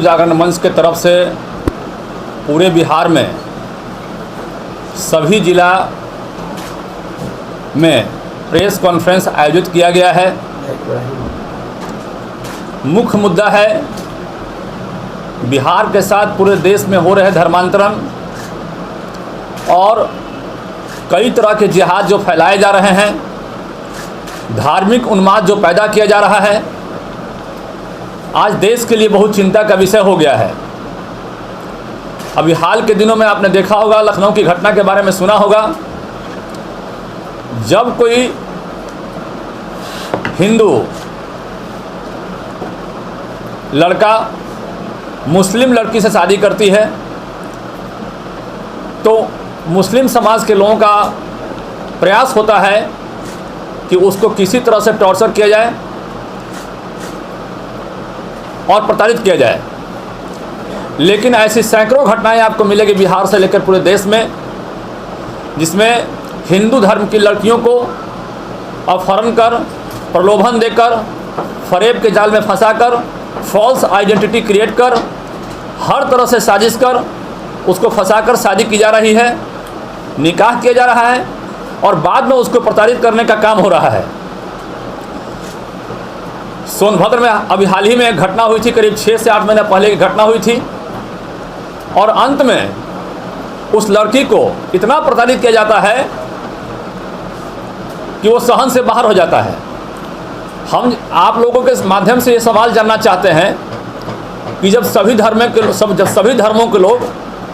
जागरण मंच के तरफ से पूरे बिहार में सभी जिला में प्रेस कॉन्फ्रेंस आयोजित किया गया है। मुख्य मुद्दा है बिहार के साथ पूरे देश में हो रहे धर्मांतरण और कई तरह के जिहाद जो फैलाए जा रहे हैं, धार्मिक उन्माद जो पैदा किया जा रहा है, आज देश के लिए बहुत चिंता का विषय हो गया है। अभी हाल के दिनों में आपने देखा होगा, लखनऊ की घटना के बारे में सुना होगा। जब कोई हिंदू लड़का मुस्लिम लड़की से शादी करती है तो मुस्लिम समाज के लोगों का प्रयास होता है कि उसको किसी तरह से टॉर्चर किया जाए और प्रताड़ित किया जाए। लेकिन ऐसी सैकड़ों घटनाएं आपको मिलेगी बिहार से लेकर पूरे देश में, जिसमें हिंदू धर्म की लड़कियों को अपहरण कर, प्रलोभन देकर, फरेब के जाल में फंसाकर, फॉल्स आइडेंटिटी क्रिएट कर, हर तरह से साजिश कर उसको फंसाकर शादी की जा रही है, निकाह किया जा रहा है और बाद में उसको प्रताड़ित करने का काम हो रहा है। सोनभद्र में अभी हाल ही में एक घटना हुई थी, करीब 6 से 8 महीने पहले की घटना हुई थी और अंत में उस लड़की को इतना प्रताड़ित किया जाता है कि वो सहन से बाहर हो जाता है। हम आप लोगों के माध्यम से ये सवाल जानना चाहते हैं कि जब सभी धर्मों के लोग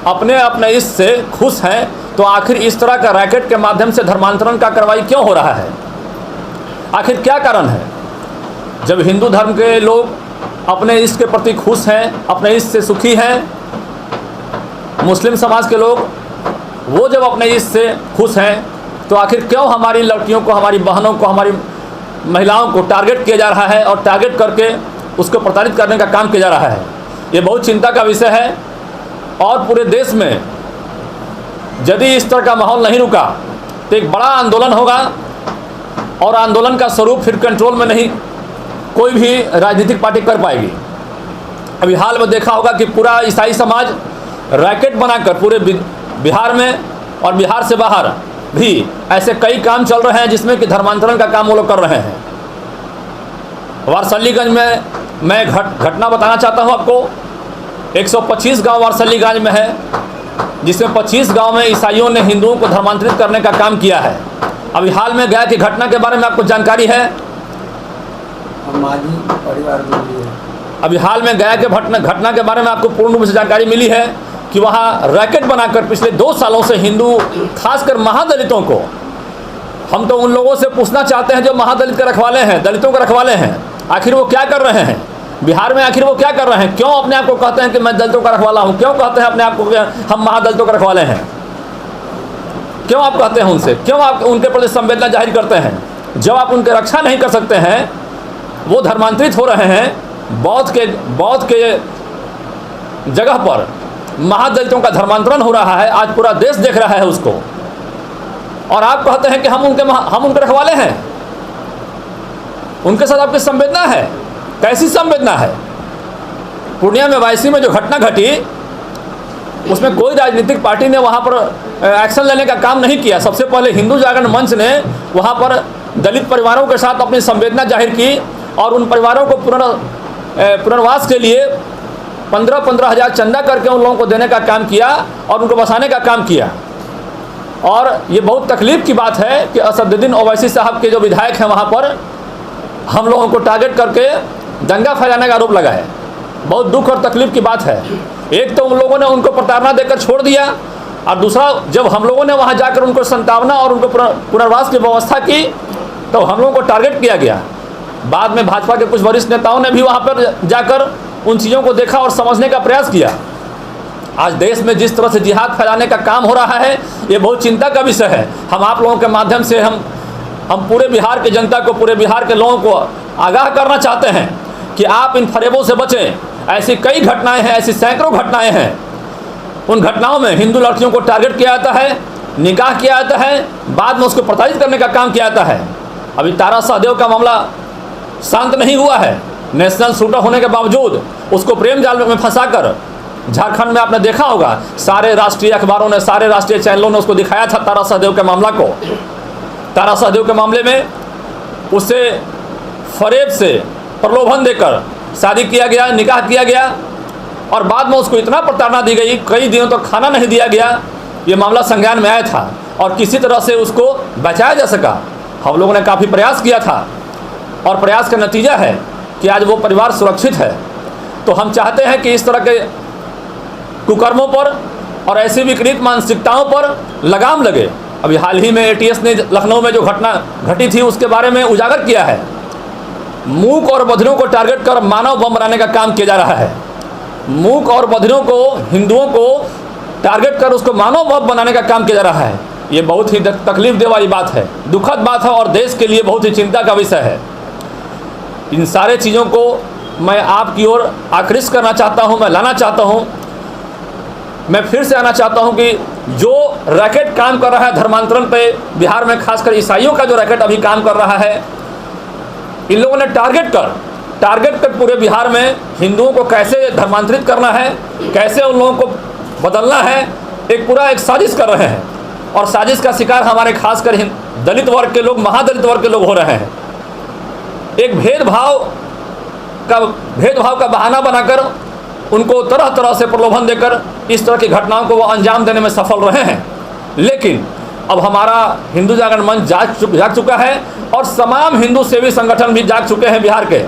अपने अपने इष्ट से खुश हैं तो आखिर इस तरह का रैकेट के माध्यम से धर्मांतरण का कार्रवाई क्यों हो रहा है? आखिर क्या कारण है? जब हिंदू धर्म के लोग अपने इष्ट के प्रति खुश हैं, अपने इष्ट से सुखी हैं, मुस्लिम समाज के लोग वो जब अपने इष्ट से खुश हैं तो आखिर क्यों हमारी लड़कियों को, हमारी बहनों को, हमारी महिलाओं को टारगेट किया जा रहा है और टारगेट करके उसको प्रताड़ित करने का काम किया जा रहा है? ये बहुत चिंता का विषय है और पूरे देश में यदि इस तरह का माहौल नहीं रुका तो एक बड़ा आंदोलन होगा और आंदोलन का स्वरूप फिर कंट्रोल में नहीं कोई भी राजनीतिक पार्टी कर पाएगी। अभी हाल में देखा होगा कि पूरा ईसाई समाज रैकेट बनाकर पूरे बिहार में और बिहार से बाहर भी ऐसे कई काम चल रहे हैं जिसमें कि धर्मांतरण का काम वो लोग कर रहे हैं। वारसलीगंज में मैं घटना बताना चाहता हूँ आपको। 125 गांव वारसलीगंज में है, जिसमें 25 गांव में ईसाइयों ने हिंदुओं को धर्मांतरित करने का काम किया है। अभी हाल में गया कि घटना के बारे में आपको जानकारी है? अभी हाल में गया के घटना के बारे में आपको पूर्ण रूप से जानकारी मिली है कि वहाँ रैकेट बनाकर पिछले 2 सालों से हिंदू, खासकर महादलितों को, हम तो उन लोगों से पूछना चाहते हैं जो महादलित के रखवाले हैं, दलितों के रखवाले हैं, आखिर वो क्या कर रहे हैं बिहार में? आखिर वो क्या कर रहे हैं? क्यों अपने आप को कहते हैं कि मैं दलितों का रखवाला हूँ? क्यों कहते हैं अपने आप को कि हम महादलितों के रखवाले हैं? क्यों आप कहते हैं उनसे? क्यों आप उनके प्रति संवेदना जाहिर करते हैं? जब आप उनकी रक्षा नहीं कर सकते हैं, वो धर्मांतरित हो रहे हैं, बौद्ध के जगह पर महादलितों का धर्मांतरण हो रहा है, आज पूरा देश देख रहा है उसको, और आप कहते हैं कि हम उनके रखवाले हैं। उनके साथ आपकी संवेदना है? कैसी संवेदना है? पूर्णिया में वायसी में जो घटना घटी उसमें कोई राजनीतिक पार्टी ने वहाँ पर एक्शन लेने का काम नहीं किया। सबसे पहले हिंदू जागरण मंच ने वहाँ पर दलित परिवारों के साथ अपनी संवेदना जाहिर की और उन परिवारों को पुनर्वास के लिए 15-15 हज़ार चंदा करके उन लोगों को देने का काम किया और उनको बसाने का काम किया। और ये बहुत तकलीफ़ की बात है कि असदुद्दीन ओवैसी साहब के जो विधायक हैं वहाँ पर हम लोगों को टारगेट करके दंगा फैलाने का आरोप लगाए। बहुत दुख और तकलीफ़ की बात है। एक तो उन लोगों ने उनको प्रताड़ना देकर छोड़ दिया और दूसरा जब हम लोगों ने वहाँ जाकर उनको संतावना और उनको पुनर्वास की व्यवस्था की तो हम लोगों को टारगेट किया गया। बाद में भाजपा के कुछ वरिष्ठ नेताओं ने भी वहाँ पर जाकर उन चीज़ों को देखा और समझने का प्रयास किया। आज देश में जिस तरह से जिहाद फैलाने का काम हो रहा है, ये बहुत चिंता का विषय है। हम आप लोगों के माध्यम से हम पूरे बिहार की जनता को, पूरे बिहार के लोगों को आगाह करना चाहते हैं कि आप इन फरेबों से बचें। ऐसी कई घटनाएं हैं, ऐसी सैकड़ों घटनाएं हैं। उन घटनाओं में हिंदू लड़कियों को टारगेट किया जाता है, निकाह किया जाता है, बाद में उसको प्रताड़ित करने का काम किया जाता है। अभी तारा सहदेव का मामला शांत नहीं हुआ है। नेशनल शूटर होने के बावजूद उसको प्रेम जाल में फंसाकर झारखंड में आपने देखा होगा, सारे राष्ट्रीय अखबारों ने, सारे राष्ट्रीय चैनलों ने उसको दिखाया था तारा सहदेव के मामला को। तारा सहदेव के मामले में उससे फरेब से प्रलोभन देकर शादी किया गया, निकाह किया गया और बाद में उसको इतना प्रताड़ना दी गई, कई दिनों तक खाना नहीं दिया गया। ये मामला संज्ञान में आया था और किसी तरह से उसको बचाया जा सका। हम लोगों ने काफ़ी प्रयास किया था और प्रयास का नतीजा है कि आज वो परिवार सुरक्षित है। तो हम चाहते हैं कि इस तरह के कुकर्मों पर और ऐसी विकृत मानसिकताओं पर लगाम लगे। अभी हाल ही में एटीएस ने लखनऊ में जो घटना घटी थी उसके बारे में उजागर किया है। मूक और बधिरों को टारगेट कर मानव बम बनाने का काम किया जा रहा है। मूक और बधिरों को, हिंदुओं को टारगेट कर उसको मानव बम बनाने का काम किया जा रहा है। ये बहुत ही तकलीफ दे वाली बात है, दुखद बात है और देश के लिए बहुत ही चिंता का विषय है। इन सारे चीज़ों को मैं आपकी ओर आकृष्ट करना चाहता हूँ, मैं लाना चाहता हूँ। मैं फिर से आना चाहता हूँ कि जो रैकेट काम कर रहा है धर्मांतरण पे बिहार में, खासकर ईसाइयों का जो रैकेट अभी काम कर रहा है, इन लोगों ने टारगेट कर पूरे बिहार में हिंदुओं को कैसे धर्मांतरित करना है, कैसे उन लोगों को बदलना है, एक साजिश कर रहे हैं। और साजिश का शिकार हमारे खासकर दलित वर्ग के लोग, महादलित वर्ग के लोग हो रहे हैं। एक भेदभाव का बहाना बनाकर उनको तरह तरह से प्रलोभन देकर इस तरह की घटनाओं को वो अंजाम देने में सफल रहे हैं। लेकिन अब हमारा हिंदू जागरण मंच जाग चुका है और तमाम हिंदू सेवी संगठन भी जाग चुके हैं बिहार के।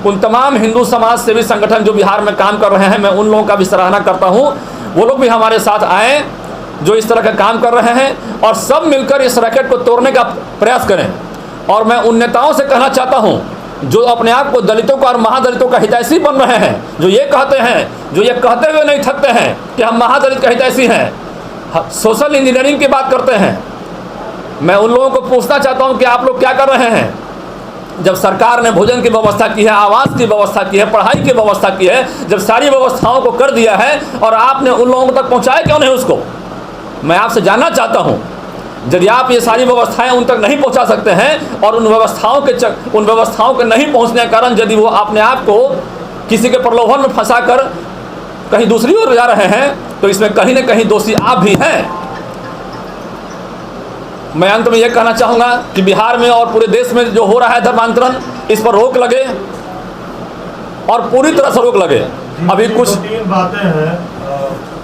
उन तमाम हिंदू समाज सेवी संगठन जो बिहार में काम कर रहे हैं, मैं उन लोगों का भी सराहना करता हूँ। वो लोग भी हमारे साथ आए जो इस तरह का काम कर रहे हैं और सब मिलकर इस रैकेट को तोड़ने का प्रयास करें। और मैं उन नेताओं से कहना चाहता हूँ जो अपने आप को दलितों का और महादलितों का हितैषी बन रहे हैं, जो ये कहते हुए नहीं थकते हैं कि हम महादलित का हितैषी हैं, सोशल इंजीनियरिंग की बात करते हैं। मैं उन लोगों को पूछना चाहता हूं कि आप लोग क्या कर रहे हैं। जब सरकार ने भोजन की व्यवस्था की है, आवास की व्यवस्था की है, पढ़ाई की व्यवस्था की है, जब सारी व्यवस्थाओं को कर दिया है और आपने उन लोगों तक पहुंचाया क्यों नहीं उसको। मैं आपसे जानना चाहता हूं, यदि आप ये सारी व्यवस्थाएं उन तक नहीं पहुंचा सकते हैं और उन व्यवस्थाओं के नहीं पहुंचने के कारण यदि वो अपने आप को किसी के प्रलोभन में फंसाकर कहीं दूसरी ओर जा रहे हैं, तो इसमें कहीं न कहीं दोषी आप भी हैं। मैं अंत में यह कहना चाहूँगा कि बिहार में और पूरे देश में जो हो रहा है धर्मांतरण, इस पर रोक लगे और पूरी तरह से रोक लगे। अभी कुछ 3 बातें हैं,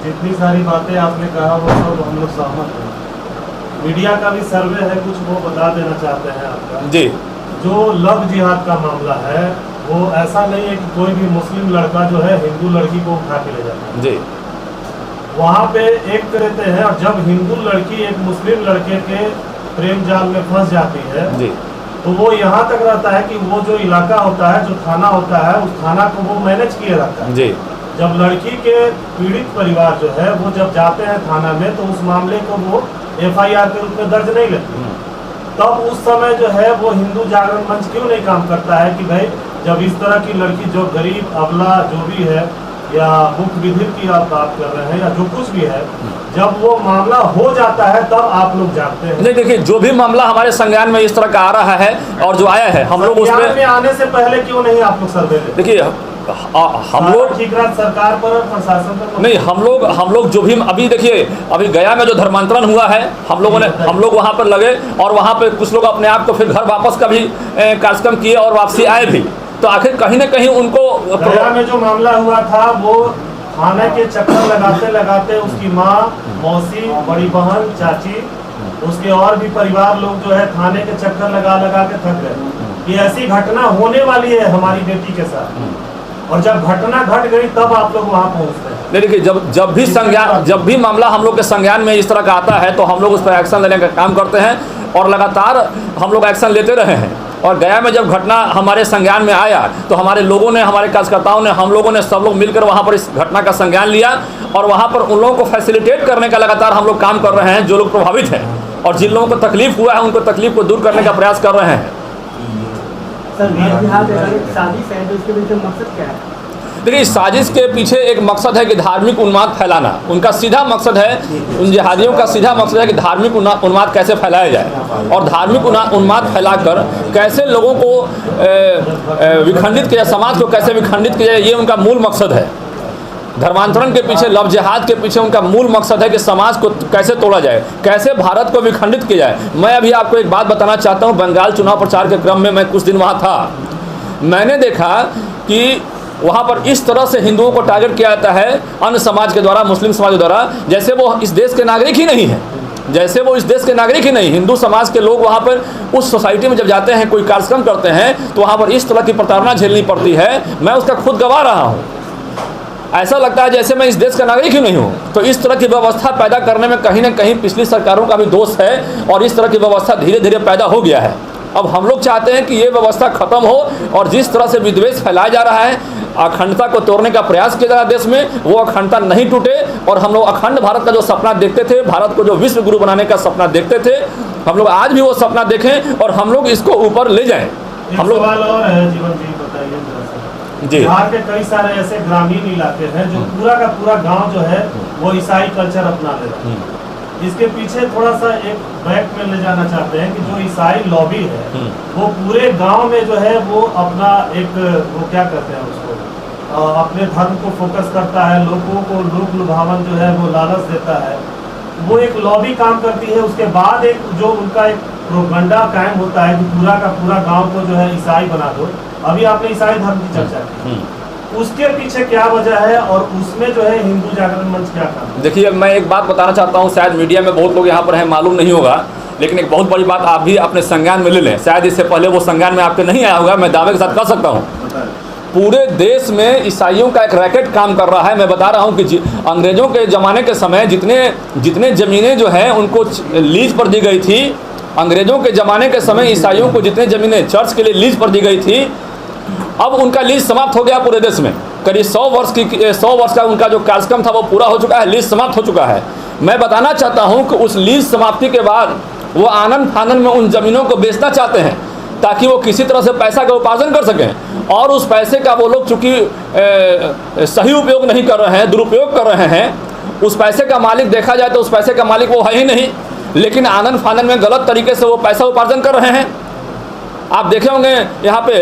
जितनी सारी बातें आपने कहा वो सब हम लोग सहमत हैं। मीडिया का भी सर्वे है, कुछ वो बता देना चाहते हैं आपका जी। जो लव जिहाद का मामला है वो ऐसा नहीं है कि कोई भी मुस्लिम लड़का जो है हिंदू लड़की को उठा के ले जाता है जी। वहाँ पे एक रहते हैं और जब हिंदू लड़की एक मुस्लिम लड़के के प्रेम जाल में फंस जाती है जी, तो वो यहाँ तक रहता है कि वो जो इलाका होता है, जो थाना होता है, उस थाना को वो मैनेज किए रहता है जी। जब लड़की के पीड़ित परिवार जो है वो जब जाते हैं थाना में तो उस मामले को वो FIR के रूप में दर्ज नहीं लेते। तब उस समय जो है वो हिंदू जागरण मंच क्यों नहीं काम करता है कि भाई जब इस तरह की लड़की जो गरीब अबला जो भी है या मुख्य विधिक की आप बात कर रहे हैं या जो कुछ भी है, जब वो मामला हो जाता है तब आप लोग जानते हैं। नहीं, देखिए जो भी मामला हमारे संज्ञान में इस तरह का आ रहा है और जो आया है, हम लोग उसमें आने से पहले क्यों नहीं आप लोग सर्वे लेते? देखिए हम लोग ठीक रात सरकार पर और प्रशासन पर नहीं, हम लोग जो भी अभी देखिए, अभी गया में जो धर्मांतरण हुआ है, हम लोग वहाँ पर लगे और वहाँ पे कुछ लोग अपने आप को फिर घर वापस का भी कार्यक्रम किए और वापसी आए भी। तो आखिर कहीं न कहीं उनको गया में जो मामला हुआ था वो थाने के चक्कर लगाते लगाते उसकी माँ, मौसी, बड़ी बहन, चाची, उसके और भी परिवार लोग जो है थाने के चक्कर लगा लगा के थक गए। ये ऐसी घटना होने वाली है हमारी बेटी के साथ और जब घटना घट गई तब आप लोग वहाँ पहुँचते हैं। देखिए जब भी मामला हम लोग के संज्ञान में इस तरह का आता है तो हम लोग उस पर एक्शन लेने का काम करते हैं और लगातार हम लोग एक्शन लेते रहे हैं। और गया में जब घटना हमारे संज्ञान में आया तो हमारे लोगों ने, हमारे कार्यकर्ताओं ने, हम लोगों ने, सब लोग मिलकर वहाँ पर इस घटना का संज्ञान लिया और वहाँ पर उन लोगों को फैसिलिटेट करने का लगातार हम लोग काम कर रहे हैं जो लोग प्रभावित हैं और जिन लोगों को तकलीफ हुआ है उनको तकलीफ को दूर करने का प्रयास कर रहे हैं। सर, शादी है तो इसके पीछे मकसद क्या है? देखिए, इस साजिश के पीछे एक मकसद है कि धार्मिक उन्माद फैलाना। उनका सीधा मकसद है, उन जिहादियों का सीधा मकसद है कि धार्मिक उन्माद कैसे फैलाया जाए और धार्मिक उन्माद फैलाकर कैसे लोगों को विखंडित किया, समाज को कैसे विखंडित किया जाए, ये उनका मूल मकसद है। धर्मांतरण के पीछे, लव जिहाद के पीछे उनका मूल मकसद है कि समाज को कैसे तोड़ा जाए, कैसे भारत को विखंडित किया जाए। मैं अभी आपको एक बात बताना चाहता हूँ। बंगाल चुनाव प्रचार के क्रम में मैं कुछ दिन वहाँ था। मैंने देखा कि वहाँ पर इस तरह से हिंदुओं को टारगेट किया जाता है अन्य समाज के द्वारा, मुस्लिम समाज के द्वारा, जैसे वो इस देश के नागरिक ही नहीं है, जैसे वो इस देश के नागरिक ही नहीं। हिंदू समाज के लोग वहाँ पर उस सोसाइटी में जब जाते हैं, कोई कार्यक्रम करते हैं, तो वहाँ पर इस तरह की प्रताड़ना झेलनी पड़ती है। मैं उसका खुद गवाह रहा हूँ। ऐसा लगता है जैसे मैं इस देश का नागरिक ही नहीं हूँ। तो इस तरह की व्यवस्था पैदा करने में कहीं ना कहीं पिछली सरकारों का भी दोष है और इस तरह की व्यवस्था धीरे धीरे पैदा हो गया है। अब हम लोग चाहते हैं कि ये व्यवस्था खत्म हो और जिस तरह से विद्वेष फैलाया जा रहा है, अखंडता को तोड़ने का प्रयास किया जा रहा है देश में, वो अखंडता नहीं टूटे और हम लोग अखंड भारत का जो सपना देखते थे, भारत को जो विश्व गुरु बनाने का सपना देखते थे, हम लोग आज भी वो सपना देखें और हम लोग इसको ऊपर ले जाएं। हम लोग सवाल और है जीवन जी, बताइए जी। बिहार के कई सारे ऐसे ग्रामीण इलाके हैं जो पूरा का पूरा गांव जो है वो ईसाई कल्चर अपना ले रहा है। इसके पीछे थोड़ा सा एक बैक में ले जाना चाहते हैं कि जो ईसाई लॉबी है वो पूरे गांव में जो है वो अपना एक, वो क्या कहते हैं उसको, अपने धर्म को फोकस करता है, लोगों को लोक लुभावन जो है वो लालच देता है। वो एक लॉबी काम करती है। उसके बाद एक जो उनका एक प्रोपगंडा कायम होता है कि पूरा का पूरा गांव को जो है ईसाई बना दो। अभी आपने ईसाई धर्म की चर्चा की, उसके पीछे क्या वजह है और उसमें जो है हिंदू जागरण मंच क्या काम? देखिए, मैं एक बात बताना चाहता हूँ, शायद मीडिया में बहुत लोग यहाँ पर हैं, मालूम नहीं होगा, लेकिन एक बहुत बड़ी बात आप भी अपने संज्ञान में ले लें। शायद इससे पहले वो संज्ञान में आपके नहीं आया होगा, मैं दावे के साथ कह सकता हूँ। पूरे देश में ईसाइयों का एक रैकेट काम कर रहा है। मैं बता रहा हूँ कि अंग्रेजों के ज़माने के समय जितने ज़मीनें जो हैं उनको लीज पर दी गई थी, अंग्रेजों के ज़माने के समय ईसाइयों को जितने ज़मीनें चर्च के लिए लीज पर दी गई थी, अब उनका लीज समाप्त हो गया पूरे देश में। करीब 100 वर्ष का उनका जो कार्यक्रम था वो पूरा हो चुका है, लीज समाप्त हो चुका है। मैं बताना चाहता हूं कि उस लीज समाप्ति के बाद वो आनंद फानन में उन ज़मीनों को बेचना चाहते हैं ताकि वो किसी तरह से पैसा का उपार्जन कर सकें, और उस पैसे का वो लोग चूँकि सही उपयोग नहीं कर रहे हैं, दुरुपयोग कर रहे हैं। उस पैसे का मालिक देखा जाए तो उस पैसे का मालिक वो है ही नहीं, लेकिन आनंद फानन में गलत तरीके से वो पैसा उपार्जन कर रहे हैं। आप देखे होंगे यहाँ पे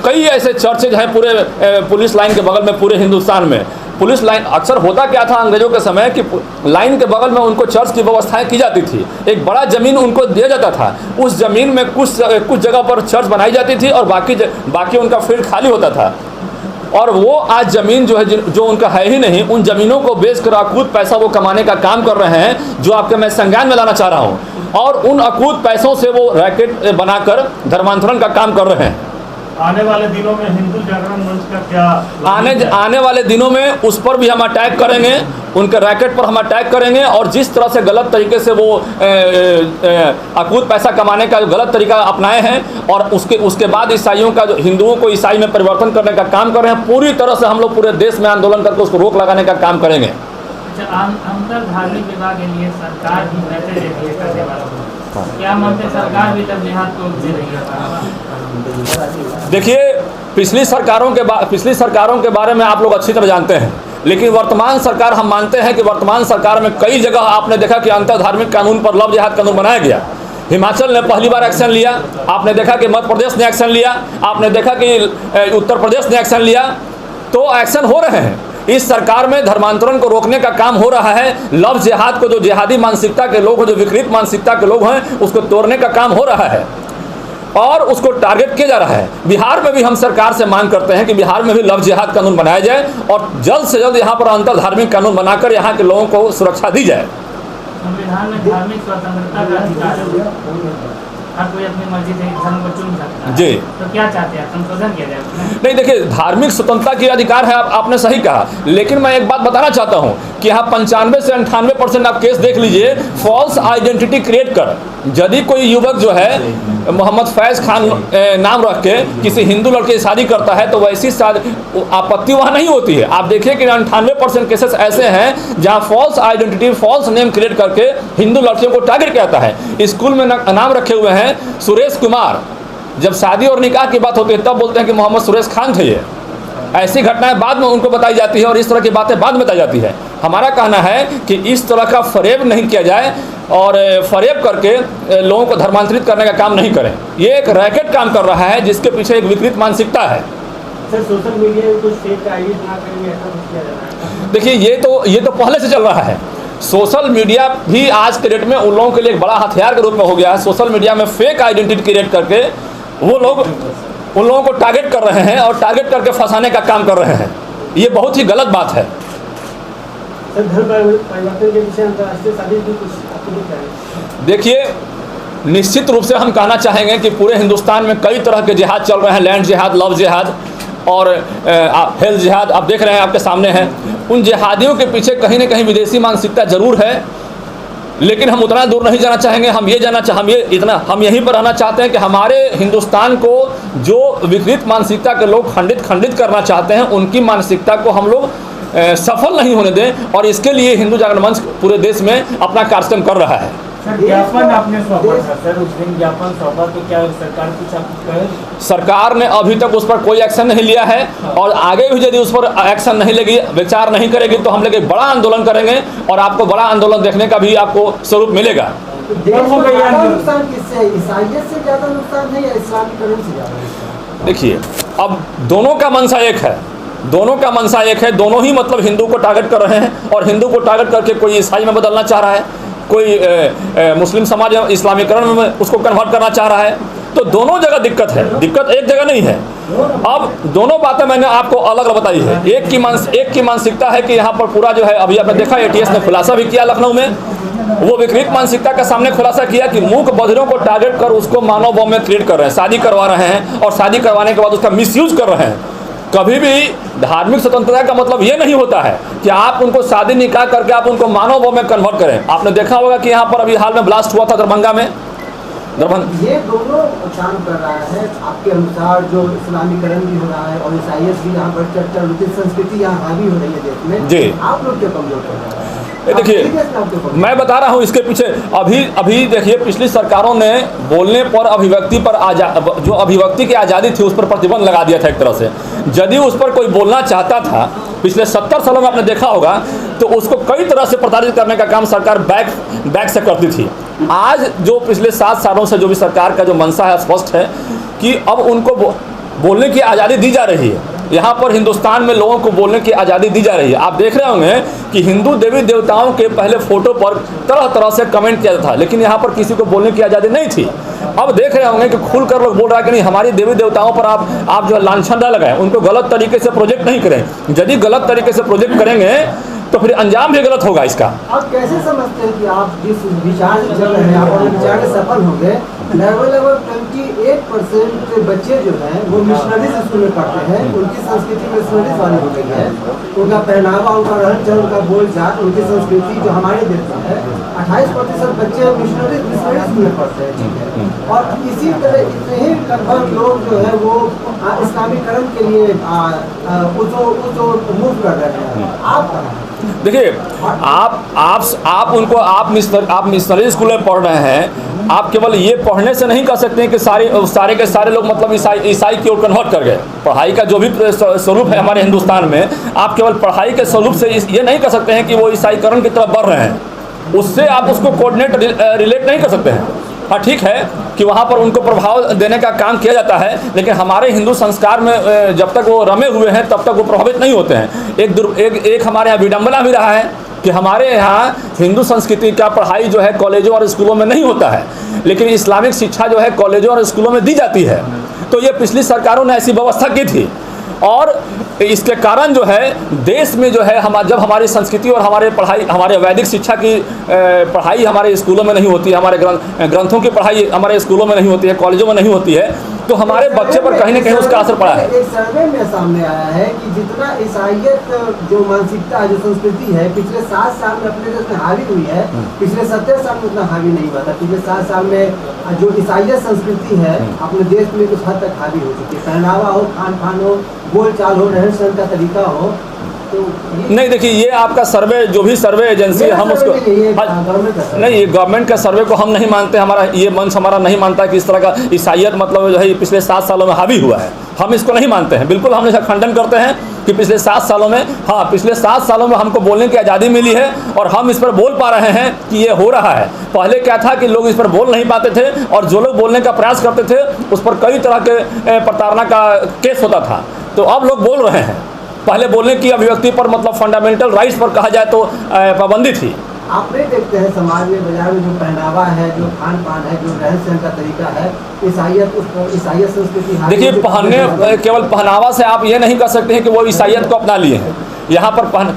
कई ऐसे चर्चेज हैं पूरे पुलिस लाइन के बगल में, पूरे हिंदुस्तान में पुलिस लाइन। अक्सर होता क्या था अंग्रेजों के समय कि लाइन के बगल में उनको चर्च की व्यवस्थाएं की जाती थी। एक बड़ा ज़मीन उनको दिया जाता था, उस ज़मीन में कुछ जगह पर चर्च बनाई जाती थी और बाकी उनका फील्ड खाली होता था। और वो आज ज़मीन जो है, जो उनका है ही नहीं, उन ज़मीनों को बेच कर अकूत पैसा वो कमाने का काम कर रहे हैं, जो आपके मैं संज्ञान में लाना चाह रहा हूँ। और उन अकूत पैसों से वो रैकेट बनाकर धर्मांतरण का काम कर रहे हैं। आने वाले दिनों में हिंदू जागरण मंच का क्या आने वाले दिनों में उस पर भी हम अटैक करेंगे, उनके रैकेट पर हम अटैक करेंगे। और जिस तरह से गलत तरीके से वो अकूत पैसा कमाने का गलत तरीका अपनाए हैं और उसके बाद ईसाइयों का, जो हिंदुओं को ईसाई में परिवर्तन करने का काम कर रहे हैं, पूरी तरह से हम लोग पूरे देश में आंदोलन करके उसको रोक लगाने का काम करेंगे। अंतर धार्मिक विवाह के लिए सरकार भी पैसे देती है करने वालों को, क्या मानते सरकार भी तब जिहाद को दे रही है? देखिए, पिछली सरकारों के बारे में आप लोग अच्छी तरह जानते हैं, लेकिन वर्तमान सरकार, हम मानते हैं कि वर्तमान सरकार में कई जगह आपने देखा कि अंतर धार्मिक कानून पर लव जिहाद कानून बनाया गया। हिमाचल ने पहली बार एक्शन लिया, आपने देखा कि मध्य प्रदेश ने एक्शन लिया, आपने देखा कि उत्तर प्रदेश ने एक्शन लिया। तो एक्शन हो रहे हैं। इस सरकार में धर्मांतरण को रोकने का काम हो रहा है। लव जिहाद को, जो जिहादी मानसिकता के लोग हैं, जो विकृत मानसिकता के लोग हैं, उसको तोड़ने का काम हो रहा है और उसको टारगेट किया जा रहा है। बिहार में भी हम सरकार से मांग करते हैं कि बिहार में भी लव जिहाद कानून बनाया जाए और जल्द से जल्द यहाँ पर अंतर धार्मिक कानून बनाकर यहाँ के लोगों को सुरक्षा दी जाए। संविधान में धार्मिक स्वतंत्रता का अधिकार है, हर कोई अपनी मर्जी से धर्म को चुन सकता है। जी, तो क्या चाहते हैं, संशोधन किया जाए उसमें? नहीं, देखिए, धार्मिक स्वतंत्रता की अधिकार है, आपने सही कहा, लेकिन मैं एक बात बताना चाहता हूं कि यहाँ 95 से 98% आप केस देख लीजिए फॉल्स आइडेंटिटी क्रिएट कर। यदि कोई युवक जो है मोहम्मद फैज़ खान नाम रख के किसी हिंदू लड़के से शादी करता है तो वैसी आपत्ति वहाँ नहीं होती है। आप देखिए कि 98% केसेस ऐसे हैं जहाँ false identity, false name create करके हिंदू लड़कियों को टारगेट किया जाता है। स्कूल में नाम रखे हुए हैं सुरेश कुमार, जब शादी और निकाह की बात होती है तब बोलते हैं कि मोहम्मद सुरेश खान थे ये। ऐसी घटनाएं बाद में उनको बताई जाती है और इस तरह की बातें बाद में बताई जाती है। हमारा कहना है कि इस तरह का फरेब नहीं किया जाए और फरेब करके लोगों को धर्मांतरित करने का काम नहीं करें। ये एक रैकेट काम कर रहा है जिसके पीछे एक विकृत मानसिकता है। सर सोशल मीडिया में कुछ फेक आईडी बना करेंगे, ऐसा कुछ किया जा रहा है? देखिए ये तो पहले से चल रहा है। सोशल मीडिया भी आज के डेट में उन लोगों के लिए एक बड़ा हथियार के रूप में हो गया है। सोशल मीडिया में फेक आइडेंटिटी क्रिएट करके वो लोग उन लोगों को टारगेट कर रहे हैं और टारगेट करके फंसाने का काम कर रहे हैं। ये बहुत ही गलत बात है। सर धर्म परिवर्तन के पीछे अंतर्राष्ट्रीय शादी भी कुछ आपको क्या है? देखिए, निश्चित रूप से हम कहना चाहेंगे कि पूरे हिंदुस्तान में कई तरह के जिहाद चल रहे हैं, लैंड जिहाद, लव जिहाद और हेल्थ जिहाद आप देख रहे हैं, आपके सामने हैं। उन जिहादियों के पीछे कहीं ना कहीं विदेशी मानसिकता जरूर है, लेकिन हम उतना दूर नहीं जाना चाहेंगे। हम यहीं पर रहना चाहते हैं कि हमारे हिंदुस्तान को जो विकृत मानसिकता के लोग खंडित करना चाहते हैं, उनकी मानसिकता को हम लोग सफल नहीं होने दें। और इसके लिए हिंदू जागरण मंच पूरे देश में अपना कार्यक्रम कर रहा है। सर ज्ञापन आपने सौंपा था, सर उस दिन ज्ञापन सौंपा तो क्या सरकार कुछ आपको कहे? सरकार ने अभी तक उस पर कोई एक्शन नहीं लिया है और आगे भी यदि उस पर एक्शन नहीं लेगी, विचार नहीं करेगी, तो हम लोग एक बड़ा आंदोलन करेंगे और आपको बड़ा आंदोलन देखने का भी आपको स्वरूप मिलेगा। नुकसान किससे है? ईसाइयत से ज्यादा नुकसान है या इस्लामीकरण से ज्यादा? देखिए, अब दोनों का मंशा एक है, दोनों ही मतलब हिंदू को टारगेट कर रहे हैं और हिंदू को टारगेट करके कोई ईसाई में बदलना चाह रहा है, कोई मुस्लिम समाज इस्लामीकरण में उसको कन्वर्ट करना चाह रहा है। तो दोनों जगह दिक्कत है, दिक्कत एक जगह नहीं है। अब दोनों बातें मैंने आपको अलग अलग बताई है। एक की मानसिकता है कि यहाँ पर पूरा जो है, अभी आपने देखा ATS ने खुलासा भी किया लखनऊ में, वो विकृत मानसिकता का सामने खुलासा किया कि मूक बधिरों को टारगेट कर उसको मानव बम में क्रिएट कर रहे हैं, शादी करवा रहे हैं और शादी करवाने के बाद उसका मिसयूज कर रहे हैं। कभी भी धार्मिक स्वतंत्रता का मतलब ये नहीं होता है कि आप उनको शादी निकाह करके आप उनको मानव बम में कन्वर्ट करें। आपने देखा होगा कि यहाँ पर अभी हाल में ब्लास्ट हुआ था दरभंगा में। ये दोनों काम कर रहा है आपके अनुसार, जो इस्लामीकरण भी हो रहा है और ईसाइयत भी यहाँ पर चर्चा होती है, संस्कृति यहाँ हावी हो रही है देश में जी। आप लोग क्यों कमजोर कर रहे हैं? देखिए, मैं बता रहा हूँ इसके पीछे अभी देखिए, पिछली सरकारों ने बोलने पर, अभिव्यक्ति पर जो अभिव्यक्ति की आज़ादी थी उस पर प्रतिबंध लगा दिया था एक तरह से। यदि उस पर कोई बोलना चाहता था पिछले 70 सालों में आपने देखा होगा, तो उसको कई तरह से प्रताड़ित करने का काम सरकार बैक से करती थी। आज जो पिछले 7 सालों से जो भी सरकार का जो मंशा है स्पष्ट है कि अब उनको बोलने की आज़ादी दी जा रही है। यहाँ पर हिंदुस्तान में लोगों को बोलने की आज़ादी दी जा रही है। आप देख रहे होंगे कि हिंदू देवी देवताओं के पहले फोटो पर तरह तरह से कमेंट किया था, लेकिन यहाँ पर किसी को बोलने की आज़ादी नहीं थी। अब देख रहे होंगे कि खुलकर लोग बोल रहा है कि नहीं, हमारी देवी देवताओं पर आप जो लांछन न लगाएं, उनको गलत तरीके से प्रोजेक्ट नहीं करें। यदि गलत तरीके से प्रोजेक्ट करेंगे तो फिर अंजाम भी गलत होगा इसका। आप कैसे समझते हैं कि आप जिस विचार से चल रहे हैं, आप अपने विचार में सफल होंगे? लगभग 28% बच्चे जो हैं वो मिशनरीज स्कूल में पढ़ते हैं, उनकी संस्कृति मिशनरीज वाली हो गई है, उनका पहनावा, उनका रहन सहन, उनका बोलचाल, उनकी संस्कृति जो हमारे देश में है। 28% बच्चे मिशनरी स्कूल में पढ़ते हैं, ठीक है। और इसी तरह इतने ही लगभग लोग जो है वो इस्लामीकरण के लिए मूव कर रहे हैं। आप देखिए, आप मिशनरी स्कूल में पढ़ रहे हैं, आप केवल ये पढ़ने से नहीं कह सकते हैं कि सारे के सारे लोग मतलब ईसाई की ओर कन्वर्ट कर गए। पढ़ाई का जो भी स्वरूप है हमारे हिंदुस्तान में, आप केवल पढ़ाई के स्वरूप से ये नहीं कह सकते हैं कि वो ईसाईकरण की तरफ बढ़ रहे हैं। उससे आप उसको कोऑर्डिनेट रिलेट नहीं कर सकते हैं। हाँ, ठीक है कि वहाँ पर उनको प्रभाव देने का काम किया जाता है, लेकिन हमारे हिंदू संस्कार में जब तक वो रमे हुए हैं तब तक वो प्रभावित नहीं होते हैं। एक हमारे यहाँ विडम्बना भी रहा है कि हमारे यहाँ हिंदू संस्कृति का पढ़ाई जो है कॉलेजों और स्कूलों में नहीं होता है, लेकिन इस्लामिक शिक्षा जो है कॉलेजों और स्कूलों में दी जाती है। तो ये पिछली सरकारों ने ऐसी व्यवस्था की थी और इसके कारण जो है देश में जो है जब हमारी संस्कृति और हमारे वैदिक शिक्षा की पढ़ाई हमारे स्कूलों में नहीं होती है, हमारे ग्रंथों की पढ़ाई हमारे स्कूलों में नहीं होती है, कॉलेजों में नहीं होती है, तो हमारे बच्चे पर कहीं ना कहीं उसका असर पड़ा है। एक सर्वे में सामने आया है कि जितना ईसाइयत जो मानसिकता जो संस्कृति है पिछले 7 साल में अपने देश में हावी हुई है, पिछले 70 साल में उतना हावी नहीं हुआ था। पिछले 7 साल में जो ईसाइयत संस्कृति है अपने देश में कुछ हद तक हावी हो चुकी है। पहनावा हो, खान पान हो, बोल चाल हो, रहन सहन का तरीका हो, तो नहीं देखिए, ये आपका सर्वे जो भी सर्वे एजेंसी है हम उसको नहीं, ये गवर्नमेंट का सर्वे को हम नहीं मानते, हमारा ये मंच हमारा नहीं मानता कि इस तरह का ईसाइयत मतलब जो है पिछले 7 सालों में हावी हुआ है, हम इसको नहीं मानते हैं। बिल्कुल हम इसका खंडन करते हैं कि पिछले 7 सालों में, हाँ पिछले 7 सालों में हमको बोलने की आज़ादी मिली है और हम इस पर बोल पा रहे हैं कि ये हो रहा है। पहले क्या था कि लोग इस पर बोल नहीं पाते थे और जो लोग बोलने का प्रयास करते थे उस पर कई तरह के प्रताड़ना का केस होता था। तो अब लोग बोल रहे हैं। पहले बोलने की अभिव्यक्ति पर मतलब फंडामेंटल राइट्स पर कहा जाए तो पाबंदी थी। आप नहीं देखते हैं समाज में, बाजार में जो पहनावा है, जो खान पान है, जो रहन सहन का तरीका है, ईसाइयत संस्कृति। देखिए, पहनने केवल पहनावा से आप ये नहीं कर सकते हैं कि वो ईसाइयत को अपना लिए हैं। यहाँ पर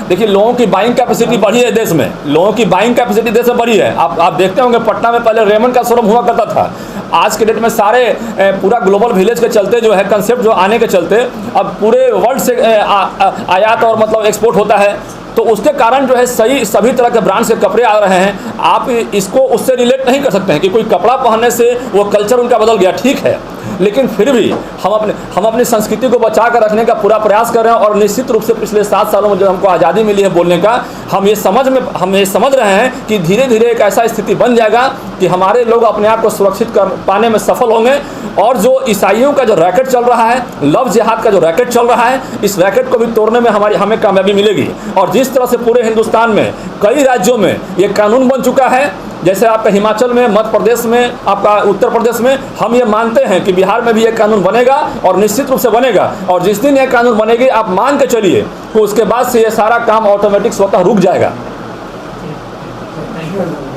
देखिए, लोगों की बाइंग कैपेसिटी बढ़ी है देश में, लोगों की बाइंग कैपेसिटी देश में बढ़ी है। आप देखते होंगे पटना में पहले रेमंड का शोरूम हुआ करता था, आज के डेट में सारे पूरा ग्लोबल विलेज के चलते जो है कंसेप्ट जो आने के चलते अब पूरे वर्ल्ड से आयात और मतलब एक्सपोर्ट होता है। तो उसके कारण जो है सभी तरह के ब्रांड से कपड़े आ रहे हैं। आप इसको उससे रिलेट नहीं कर सकते हैं कि कोई कपड़ा पहनने से वो कल्चर उनका बदल गया, ठीक है, लेकिन फिर भी हम अपनी संस्कृति को बचा कर रखने का पूरा प्रयास कर रहे हैं। और निश्चित रूप से पिछले 7 सालों में जो हमको आज़ादी मिली है बोलने का, हम ये समझ रहे हैं कि धीरे धीरे एक ऐसा स्थिति बन जाएगा कि हमारे लोग अपने आप को सुरक्षित कर पाने में सफल होंगे। और जो ईसाइयों का जो रैकेट चल रहा है, लव जिहाद का जो रैकेट चल रहा है, इस रैकेट को भी तोड़ने में हमें कामयाबी मिलेगी। और जिस तरह से पूरे हिंदुस्तान में कई राज्यों में ये कानून बन चुका है, जैसे आपका हिमाचल में, मध्य प्रदेश में, आपका उत्तर प्रदेश में, हम ये मानते हैं कि बिहार में भी ये कानून बनेगा और निश्चित रूप से बनेगा। और जिस दिन ये कानून बनेगी आप मान के चलिए तो उसके बाद से ये सारा काम ऑटोमेटिक स्वतः रुक जाएगा। Thank you.